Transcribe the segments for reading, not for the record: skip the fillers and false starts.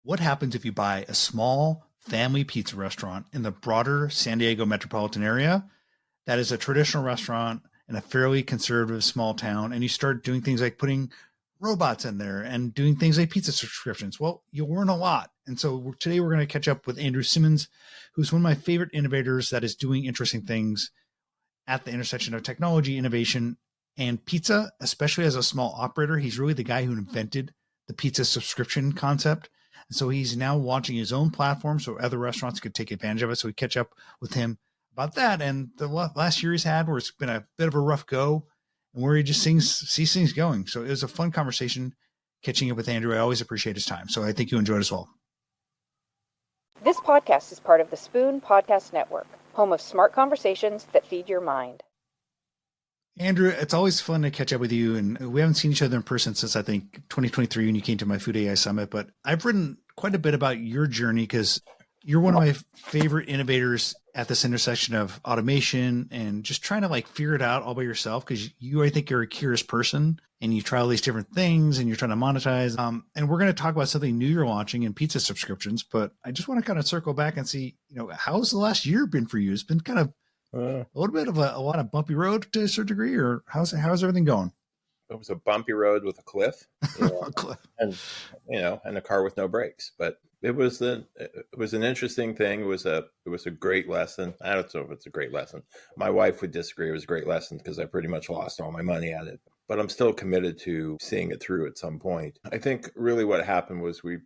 What happens if you buy a small family pizza restaurant in the broader San Diego metropolitan area that is a traditional restaurant in a fairly conservative small town, and you start doing things like putting robots in there and doing things like pizza subscriptions? Well, you'll learn a lot. And so today we're going to catch up with Andrew Simmons, who's one of my favorite innovators that is doing interesting things at the intersection of technology, innovation, and pizza, especially as a small operator. He's really the guy who invented the pizza subscription concept. And so he's now launching his own platform so other restaurants could take advantage of it. So we catch up with him about that and the last year he's had, where it's been a bit of a rough go and where he just sees things going. So it was a fun conversation catching up with Andrew. I always appreciate his time. So I think you enjoyed as well. This podcast is part of the Spoon Podcast Network, home of smart conversations that feed your mind. Andrew, it's always fun to catch up with you. And we haven't seen each other in person since, I think, 2023 when you came to my Food AI Summit. But I've written quite a bit about your journey because you're one of my favorite innovators at this intersection of automation and just trying to like figure it out all by yourself. Because I think you're a curious person and you try all these different things and you're trying to monetize. And we're going to talk about something new you're launching in pizza subscriptions. But I just want to kind of circle back and see, how's the last year been for you? It's been kind of a little bit of a lot of bumpy road to a certain degree, or how's everything going? It was a bumpy road with a cliff, and a car with no brakes. But it was an interesting thing. It was a great lesson. I don't know if it's a great lesson. My wife would disagree. It was a great lesson because I pretty much lost all my money at it. But I'm still committed to seeing it through at some point. I think really what happened was we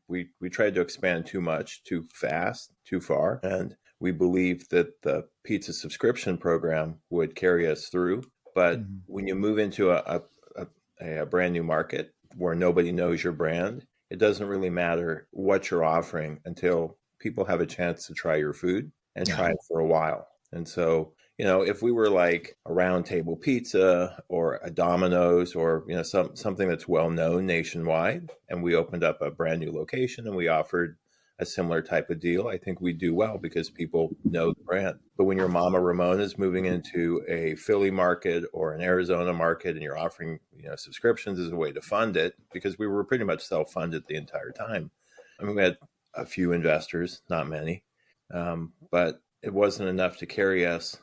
tried to expand too much, too fast, too far, and we believed that the pizza subscription program would carry us through. But when you move into a brand new market where nobody knows your brand, it doesn't really matter what you're offering until people have a chance to try your food and try it for a while. And so, if we were like a Round Table Pizza or a Domino's or, something that's well known nationwide, and we opened up a brand new location and we offered a similar type of deal, I think we'd do well because people know the brand. But when your Mama Ramona's moving into a Philly market or an Arizona market and you're offering, subscriptions as a way to fund it, because we were pretty much self-funded the entire time. I mean, we had a few investors, not many, but it wasn't enough to carry us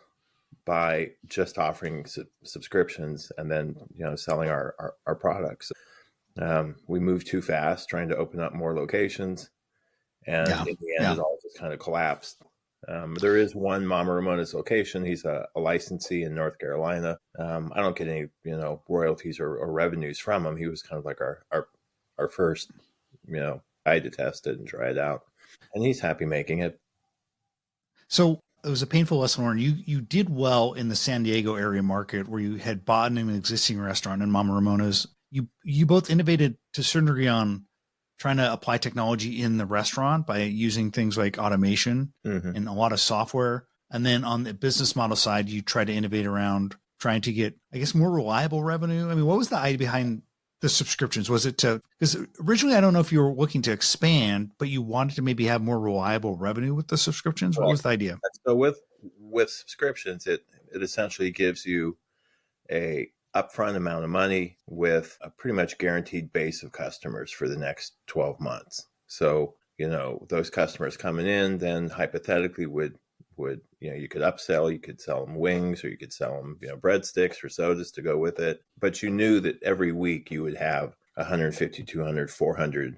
by just offering subscriptions and then, selling our products. We moved too fast, trying to open up more locations. And in the end, it all just kind of collapsed. There is one Mama Ramona's location. He's a licensee in North Carolina. I don't get any, royalties or revenues from him. He was kind of like our first, guy to test it and try it out. And he's happy making it. So it was a painful lesson learned. You did well in the San Diego area market where you had bought an existing restaurant in Mama Ramona's. You both innovated to a certain degree on trying to apply technology in the restaurant by using things like automation and a lot of software. And then on the business model side, you try to innovate around trying to get, I guess, more reliable revenue. I mean, what was the idea behind the subscriptions? Was it because originally, I don't know if you were looking to expand, but you wanted to maybe have more reliable revenue with the subscriptions? What was the idea? So with subscriptions, it essentially gives you a upfront amount of money with a pretty much guaranteed base of customers for the next 12 months. So, those customers coming in then hypothetically would, you could upsell, you could sell them wings or you could sell them, breadsticks or sodas to go with it. But you knew that every week you would have 150, 200, 400,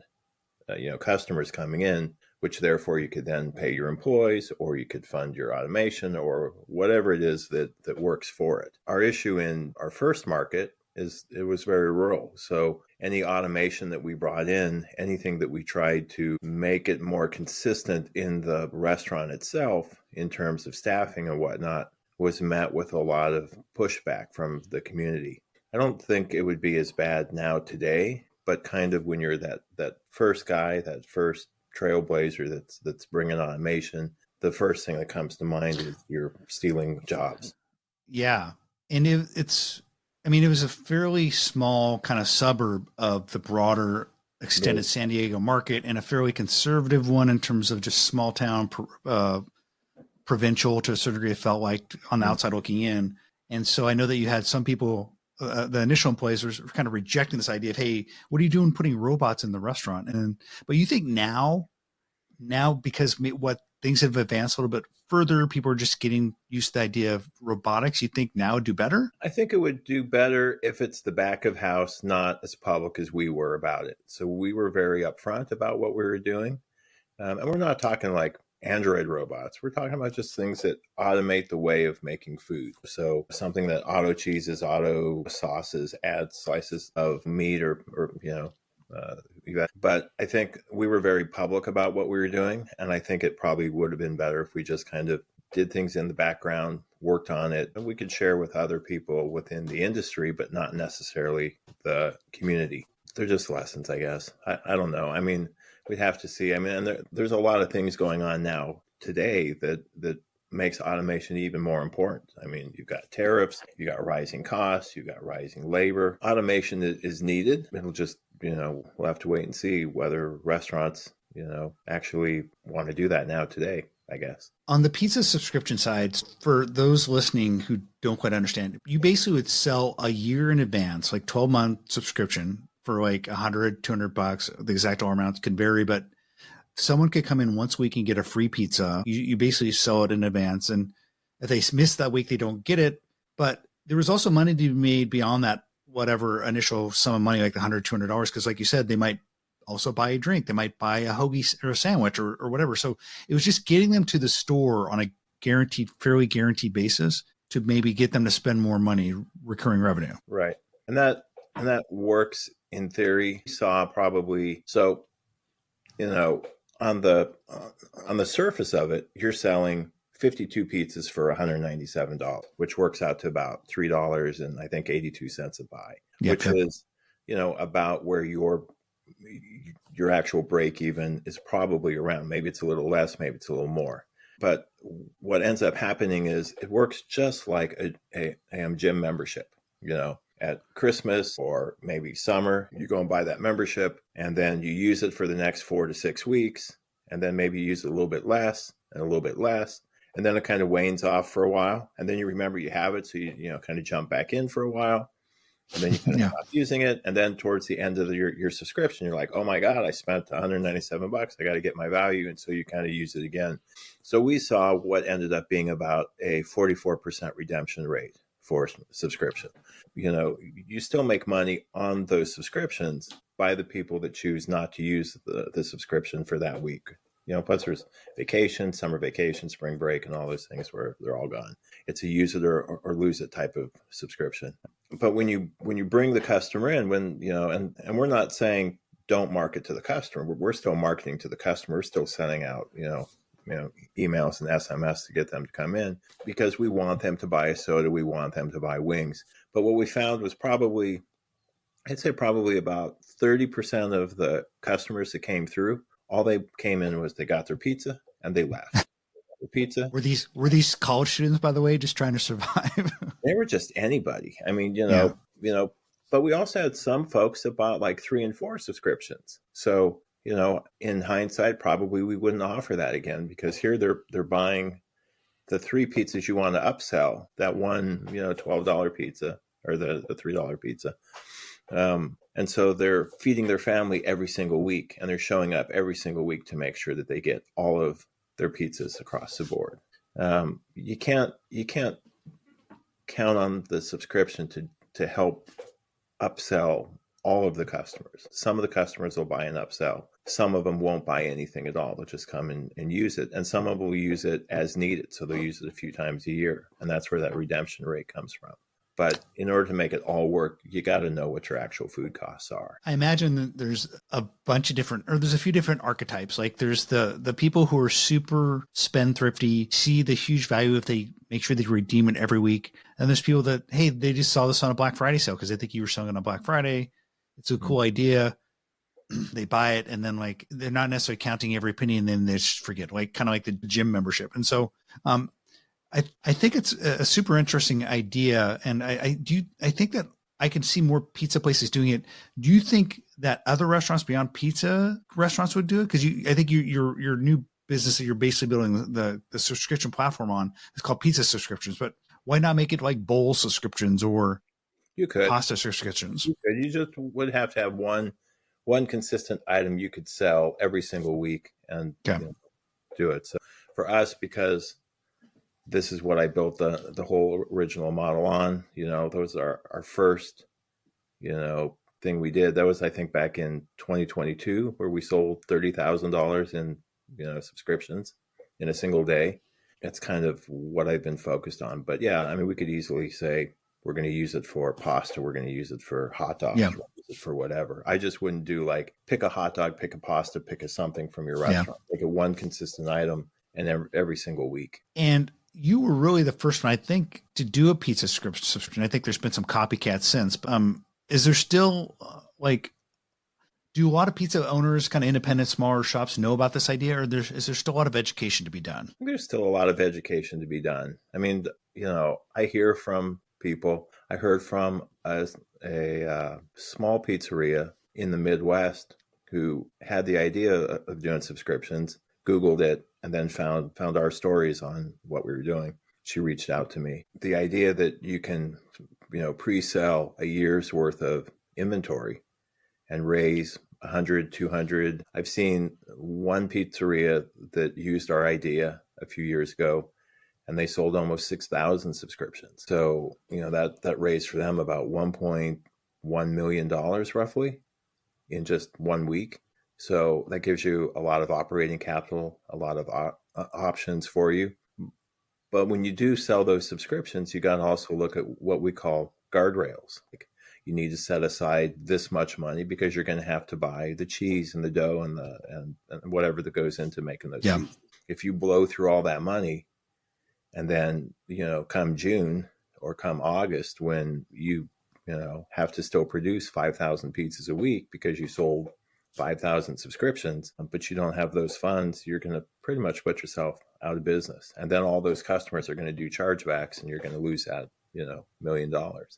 customers coming in, which therefore you could then pay your employees or you could fund your automation or whatever it is that works for it. Our issue in our first market is it was very rural. So any automation that we brought in, anything that we tried to make it more consistent in the restaurant itself in terms of staffing and whatnot, was met with a lot of pushback from the community. I don't think it would be as bad now today, but kind of when you're that first guy, that first trailblazer that's bringing automation, the first thing that comes to mind is you're stealing jobs. Yeah. And it was a fairly small kind of suburb of the broader extended San Diego market and a fairly conservative one in terms of just small town, provincial to a certain degree, it felt like on the outside looking in. And so I know that you had some people the initial employees were kind of rejecting this idea of, hey, what are you doing putting robots in the restaurant? But you think now because what things have advanced a little bit further, people are just getting used to the idea of robotics. You think now it'd do better? I think it would do better if it's the back of house, not as public as we were about it. So we were very upfront about what we were doing. And we're not talking like Android robots. We're talking about just things that automate the way of making food. So something that auto cheeses, auto sauces, adds slices of meat or but I think we were very public about what we were doing. And I think it probably would have been better if we just kind of did things in the background, worked on it, and we could share with other people within the industry, but not necessarily the community. They're just lessons, I guess. I don't know. I mean, we'd have to see. I mean, and there's a lot of things going on now today that makes automation even more important. I mean, you've got tariffs, you got rising costs, you got rising labor. Automation is needed. It'll just, we'll have to wait and see whether restaurants, actually want to do that now today, I guess. On the pizza subscription side, for those listening who don't quite understand, you basically would sell a year in advance, like 12-month subscription for like $100, $200. The exact dollar amounts can vary, but someone could come in once a week and get a free pizza. You basically sell it in advance. And if they miss that week, they don't get it. But there was also money to be made beyond that, whatever initial sum of money, like the $100, $200. Because like you said, they might also buy a drink. They might buy a hoagie or a sandwich or whatever. So it was just getting them to the store on a fairly guaranteed basis to maybe get them to spend more money, recurring revenue. Right. And that works in theory. Saw probably, so, on the surface of it, you're selling 52 pizzas for $197, which works out to about $3 and I think 82 cents a buy, which is, about where your actual break even is probably around. Maybe it's a little less, maybe it's a little more. But what ends up happening is it works just like a gym membership, at Christmas or maybe summer, you go and buy that membership and then you use it for the next 4 to 6 weeks. And then maybe you use it a little bit less and a little bit less. And then it kind of wanes off for a while. And then you remember you have it. So you kind of jump back in for a while. And then you kind of stop using it. And then towards the end of your subscription, you're like, oh my God, I spent $197. I got to get my value. And so you kind of use it again. So we saw what ended up being about a 44% redemption rate for subscription. You still make money on those subscriptions by the people that choose not to use the subscription for that week. Plus there's vacation, summer vacation, spring break, and all those things where they're all gone. It's a use it or lose it type of subscription. But when you bring the customer in, and we're not saying don't market to the customer, we're still marketing to the customer. We're still sending out, emails and SMS to get them to come in because we want them to buy a soda. We want them to buy wings. But what we found was I'd say probably about 30% of the customers that came through, all they came in was they got their pizza and they left. The pizza. Were these college students, by the way, just trying to survive? They were just anybody. I mean, but we also had some folks that bought like 3 and 4 subscriptions. So, in hindsight, probably we wouldn't offer that again because here they're buying the 3 pizzas you want to upsell, that one, $12 pizza or the $3 pizza. And so they're feeding their family every single week and they're showing up every single week to make sure that they get all of their pizzas across the board. You can't count on the subscription to help upsell all of the customers. Some of the customers will buy an upsell. Some of them won't buy anything at all. They'll just come and use it. And some of them will use it as needed. So they'll use it a few times a year. And that's where that redemption rate comes from. But in order to make it all work, you got to know what your actual food costs are. I imagine that there's a few different archetypes. Like there's the people who are super spendthrifty, see the huge value if they make sure they redeem it every week. And there's people that, hey, they just saw this on a Black Friday sale because they think you were selling it on Black Friday. It's a cool idea. They buy it and then like they're not necessarily counting every penny and then they just forget, like kind of like the gym membership. And so I think it's a super interesting idea, and I think that I can see more pizza places doing it. Do you think that other restaurants beyond pizza restaurants would do it? Because I think your new business that you're basically building the subscription platform on is called pizza subscriptions. But why not make it like bowl subscriptions or You could. pasta subscriptions. You just would have to have one consistent item you could sell every single week and do it. So for us, because this is what I built the whole original model on, that was our first, thing we did. That was, I think, back in 2022, where we sold $30,000 in, subscriptions in a single day. That's kind of what I've been focused on. But yeah, I mean, we could easily say we're going to use it for pasta. We're going to use it for hot dogs. We're going to use it for whatever. I just wouldn't do like pick a hot dog, pick a pasta, pick a something from your restaurant. Make it one consistent item and every single week. And you were really the first one, I think, to do a pizza subscription. I think there's been some copycats since. Is there still do a lot of pizza owners, kind of independent, smaller shops, know about this idea, or is there still a lot of education to be done? There's still a lot of education to be done. I mean, I hear from people. I heard from a small pizzeria in the Midwest who had the idea of doing subscriptions, Googled it, and then found our stories on what we were doing. She reached out to me. The idea that you can, pre-sell a year's worth of inventory and raise 100, 200. I've seen one pizzeria that used our idea a few years ago, and they sold almost 6,000 subscriptions. So, that raised for them about $1.1 million roughly in just 1 week. So that gives you a lot of operating capital, a lot of options for you. But when you do sell those subscriptions, you got to also look at what we call guardrails. Like, you need to set aside this much money because you're going to have to buy the cheese and the dough and whatever that goes into making those cheese. If you blow through all that money, and then, come June or come August, when you have to still produce 5,000 pizzas a week because you sold 5,000 subscriptions, but you don't have those funds, you're going to pretty much put yourself out of business. And then all those customers are going to do chargebacks, and you're going to lose that, $1 million.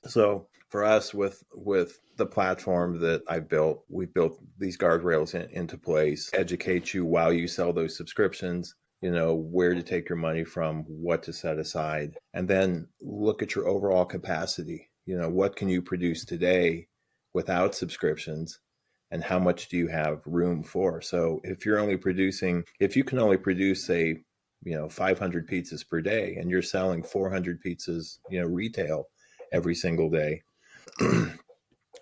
So for us, with the platform that I've built, we built these guardrails into place, educate you while you sell those subscriptions, where to take your money from, what to set aside, and then look at your overall capacity. What can you produce today without subscriptions, and how much do you have room for? So if you can only produce, say, 500 pizzas per day, and you're selling 400 pizzas, retail every single day,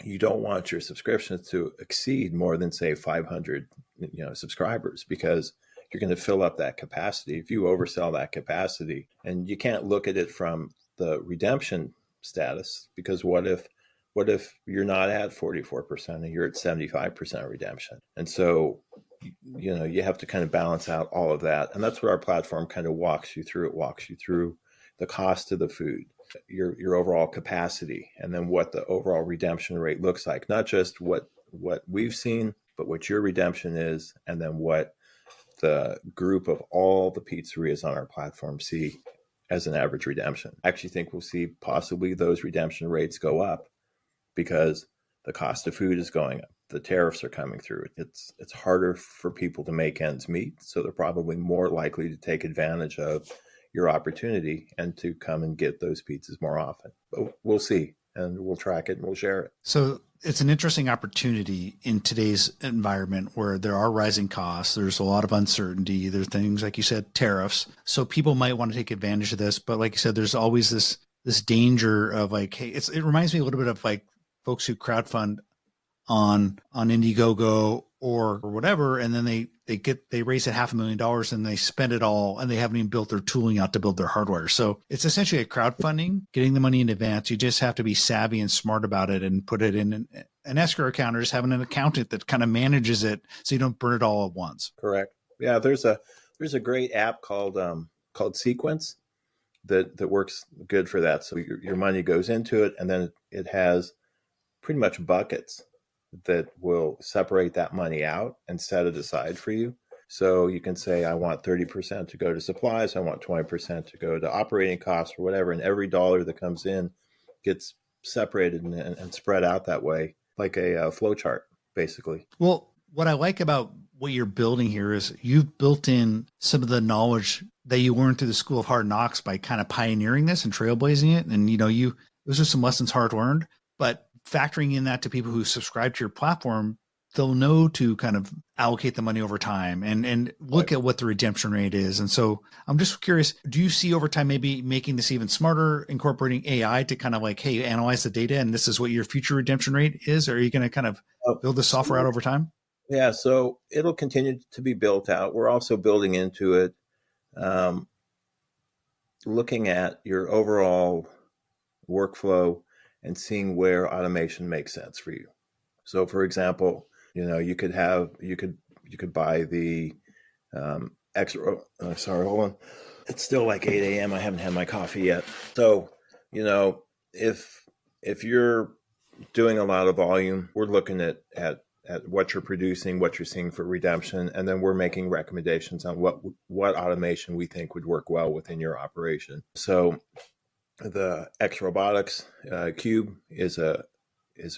you don't want your subscriptions to exceed more than, say, 500, subscribers, because you're going to fill up that capacity. If you oversell that capacity, and you can't look at it from the redemption status, because what if you're not at 44% and you're at 75% redemption? And so, you have to kind of balance out all of that. And that's what our platform kind of walks you through. It walks you through the cost of the food, your overall capacity, and then what the overall redemption rate looks like. Not just what we've seen, but what your redemption is, and then what the group of all the pizzerias on our platform see as an average redemption. I actually think we'll see possibly those redemption rates go up because the cost of food is going up. The tariffs are coming through. It's harder for people to make ends meet, so they're probably more likely to take advantage of your opportunity and to come and get those pizzas more often. But we'll see, and we'll track it and we'll share it. So it's an interesting opportunity in today's environment where there are rising costs. There's a lot of uncertainty. There's things, like you said, tariffs. So people might want to take advantage of this. But like you said, there's always this danger of like, hey, it reminds me a little bit of like folks who crowdfund on Indiegogo or whatever, and then they raise it $500,000 and they spend it all, and they haven't even built their tooling out to build their hardware. So it's essentially a crowdfunding, getting the money in advance. You just have to be savvy and smart about it and put it in an escrow account, or just having an accountant that kind of manages it so you don't burn it all at once. Correct. Yeah, there's a great app called Sequence that works good for that. So your money goes into it, and then it has pretty much buckets that will separate that money out and set it aside for you. So you can say, I want 30% to go to supplies. I want 20% to go to operating costs or whatever. And every dollar that comes in gets separated and spread out that way, like a flow chart, basically. Well, what I like about what you're building here is you've built in some of the knowledge that you learned through the School of Hard Knocks by kind of pioneering this and trailblazing it. And, those are some lessons hard learned. but factoring in that to people who subscribe to your platform, they'll know to kind of allocate the money over time and look at what the redemption rate is. And so I'm just curious, do you see over time maybe making this even smarter, incorporating AI to kind of like, hey, analyze the data and this is what your future redemption rate is? Or are you going to kind of build the software out over time? Yeah, so it'll continue to be built out. We're also building into it, looking at your overall workflow and seeing where automation makes sense for you. So for example, you could buy the extra. Sorry, hold on. It's still like 8 a.m. I haven't had my coffee yet. So, if you're doing a lot of volume, we're looking at what you're producing, what you're seeing for redemption, and then we're making recommendations on what automation we think would work well within your operation. So the X Robotics Cube is a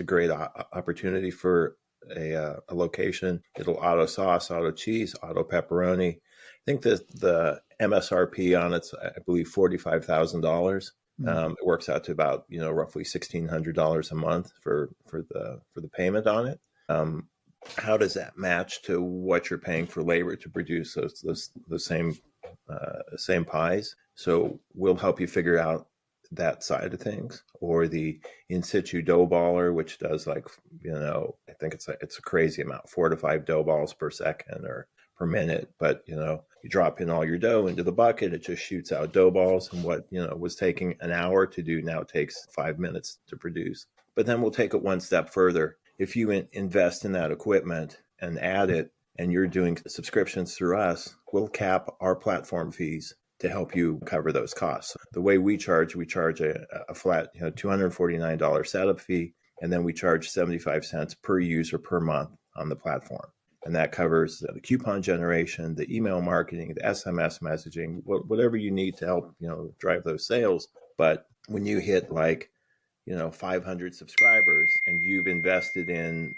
great opportunity for a location. It'll auto sauce, auto cheese, auto pepperoni. I think that the MSRP on it's, I believe, $45,000. It works out to about roughly $1,600 a month for the payment on it. How does that match to what you're paying for labor to produce the same pies? So we'll help you figure out that side of things, or the in situ dough baller, which does I think it's a crazy amount, 4 to 5 dough balls per second or per minute. But you drop in all your dough into the bucket, it just shoots out dough balls, and what was taking an hour to do now takes 5 minutes to produce. But then we'll take it one step further. If you invest in that equipment and add it, and you're doing subscriptions through us, we'll cap our platform fees to help you cover those costs. The way we charge a flat $249 setup fee, and then we charge 75 cents per user per month on the platform. And that covers the coupon generation, the email marketing, the SMS messaging, whatever you need to help drive those sales. But when you hit 500 subscribers and you've invested in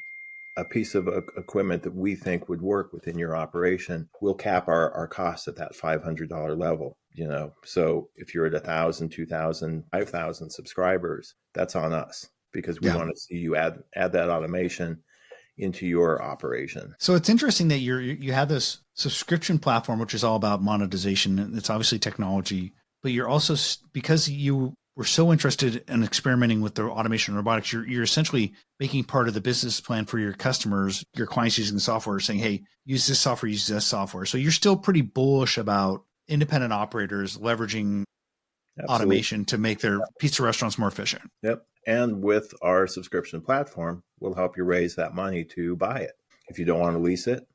a piece of equipment that we think would work within your operation, we'll cap our costs at that $500 level. So if you're at 1,000, 2,000, 5,000 subscribers, that's on us, because we want to see you add that automation into your operation. So it's interesting that you have this subscription platform, which is all about monetization. It's obviously technology, but you're also, because you were so interested in experimenting with the automation and robotics, you're essentially making part of the business plan for your customers, your clients using the software, saying, hey, use this software. So you're still pretty bullish about independent operators leveraging automation to make their pizza restaurants more efficient. Yep. And with our subscription platform, we'll help you raise that money to buy it. If you don't want to lease it,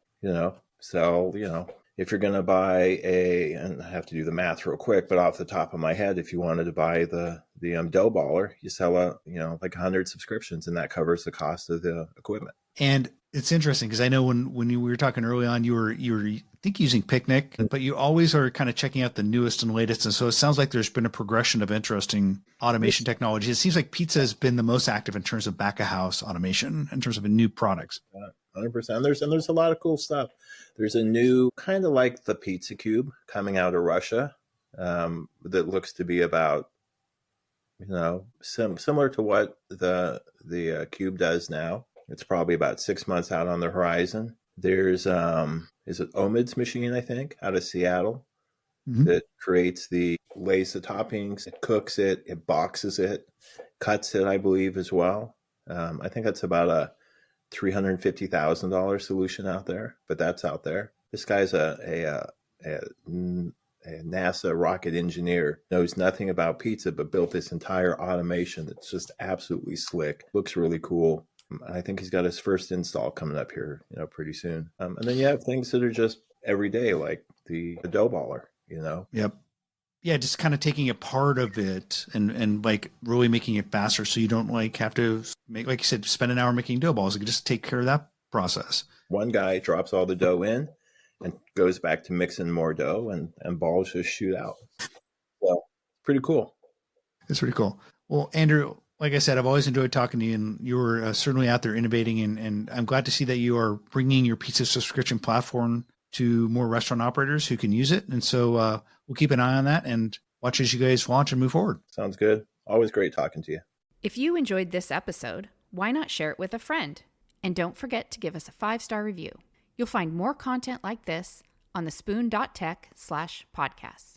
sell, if you're going to buy and I have to do the math real quick, but off the top of my head, if you wanted to buy the dough baller, you sell 100 subscriptions, and that covers the cost of the equipment. And it's interesting because I know when we were talking early on, you were I think using Picnic, but you always are kind of checking out the newest and latest. And so it sounds like there's been a progression of interesting automation technology. It seems like pizza has been the most active in terms of back of house automation, in terms of new products. 100%. There's a lot of cool stuff. There's a new kind of like the Pizza Cube coming out of Russia that looks to be about, similar to what the Cube does now. It's probably about 6 months out on the horizon. There's is it Omid's machine, I think, out of Seattle, that lays the toppings, it cooks it, it boxes it, cuts it, I believe, as well. I think that's about a $350,000 solution out there, but that's out there. This guy's a NASA rocket engineer, knows nothing about pizza, but built this entire automation that's just absolutely slick. Looks really cool. I think he's got his first install coming up here, pretty soon. And then you have things that are just everyday, like the dough baller, Yep. Yeah, just kind of taking a part of it and like really making it faster, so you don't have to make, like you said, spend an hour making dough balls. You can just take care of that process. One guy drops all the dough in and goes back to mixing more dough, and balls just shoot out. So pretty cool. It's pretty cool. Well, Andrew, like I said, I've always enjoyed talking to you, and you were certainly out there innovating, and I'm glad to see that you are bringing your pizza subscription platform to more restaurant operators who can use it. And so we'll keep an eye on that and watch as you guys launch and move forward. Sounds good. Always great talking to you. If you enjoyed this episode, why not share it with a friend? And don't forget to give us a 5-star review. You'll find more content like this on thespoon.tech/podcasts.